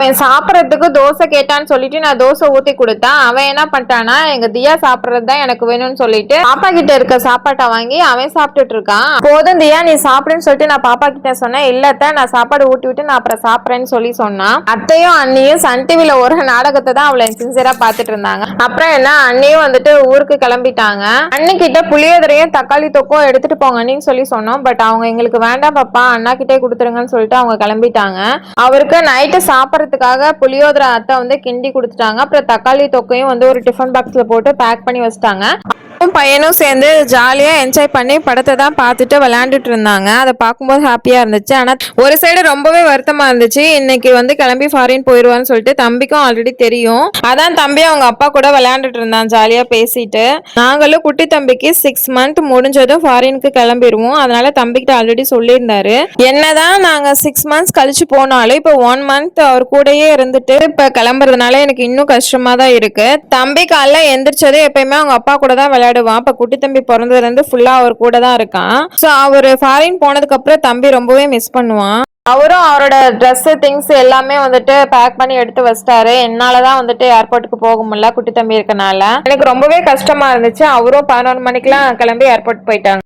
அவன் சாப்பிடறதுக்கு தோசை கேட்டான்னு சொல்லிட்டு நான் தோசை ஊத்தி கொடுத்தேன். அவன் என்ன பண்ணிட்டானா, எங்க தியா சாப்பிடறது தான் எனக்கு வேணும்னு சொல்லிட்டு பாப்பா கிட்ட இருக்க சாப்பாட்டை வாங்கி அவன் சாப்பிட்டுட்டு இருக்கான். போதும் தியா நீ சாப்பிடுன்னு சொல்லிட்டு நான் பாப்பா கிட்ட சொன்னேன். இல்லத்த நான் சாப்பாடு ஊட்டி விட்டு நான் அப்புறம் சாப்பிட்றேன்னு சொல்லி சொன்னான். அத்தையும் அண்ணியும் சன் டிவில ஒரு நாடகத்தை தான் அவளை சின்சியரா பாத்துட்டு இருந்தாங்க. அப்புறம் என்ன அண்ணியும் வந்துட்டு ஊருக்கு கிளம்பிட்டாங்க. அண்ணி கிட்ட புளியோதரையும் தக்காளி தொக்கும் எடுத்துட்டு போங்கன்னு சொல்லி சொன்னோம். பட் அவங்க எங்களுக்கு வேண்டாம் பாப்பா அண்ணா கிட்டே கொடுத்துருங்கன்னு சொல்லிட்டு அவங்க கிளம்பிட்டாங்க. அவருக்கு நைட்டு சாப்பிட்ற புளியோதரை அத்தை வந்து கிண்டி கொடுத்துட்டாங்க. அப்புறம் தக்காளி தொக்கையும் வந்து ஒரு டிஃபன் பாக்ஸ்ல போட்டு பேக் பண்ணி வச்சிட்டாங்க. பையனும் சேர்ந்து ஜாலியா என்ஜாய் பண்ணி படத்தை தான் பார்த்துட்டு விளையாண்டுட்டு இருந்தாங்க. அதை பார்க்கும்போது ஹாப்பியா இருந்துச்சு. ஆனா ஒரு சைடு ரொம்பவே வருத்தமா இருந்துச்சு. இன்னைக்கு வந்து கிளம்பி ஃபாரின் போயிடுவான்னு சொல்லிட்டு தம்பிக்கும் ஆல்ரெடி தெரியும். அதான் தம்பி அவங்க அப்பா கூட விளையாண்டுட்டு இருந்தான் ஜாலியா பேசிட்டு. நாங்களும் குட்டி தம்பிக்கு 6 மந்த் முடிஞ்சதும் ஃபாரினுக்கு கிளம்பிடுவோம். அதனால தம்பிக்கிட்ட ஆல்ரெடி சொல்லியிருந்தாரு. என்னதான் நாங்க 6 மந்த்ஸ் கழிச்சு போனாலும் இப்போ 1 மந்த் அவர் கூடயே இருந்துட்டு இப்ப கிளம்புறதுனால எனக்கு இன்னும் கஷ்டமா தான் இருக்கு. தம்பி காலைல எந்திரிச்சது எப்பயுமே அவங்க அப்பா கூட தான் விளையாடுவான். இப்ப குட்டி தம்பி பிறந்ததுல இருந்து ஃபுல்லா அவர் கூட தான் இருக்கான். சோ அவர் ஃபாரின் போனதுக்கு அப்புறம் தம்பி ரொம்பவே மிஸ் பண்ணுவான். அவரும் அவரோட ட்ரெஸ் திங்ஸ் எல்லாமே வந்துட்டு பேக் பண்ணி எடுத்து வச்சிட்டாரு. என்னாலதான் வந்துட்டு ஏர்போர்ட்டுக்கு போக முடியல குட்டி தம்பி இருக்கனால. எனக்கு ரொம்பவே கஷ்டமா இருந்துச்சு. அவரும் 11 மணிக்கெல்லாம் கிளம்பி ஏர்போர்ட் போயிட்டாங்க.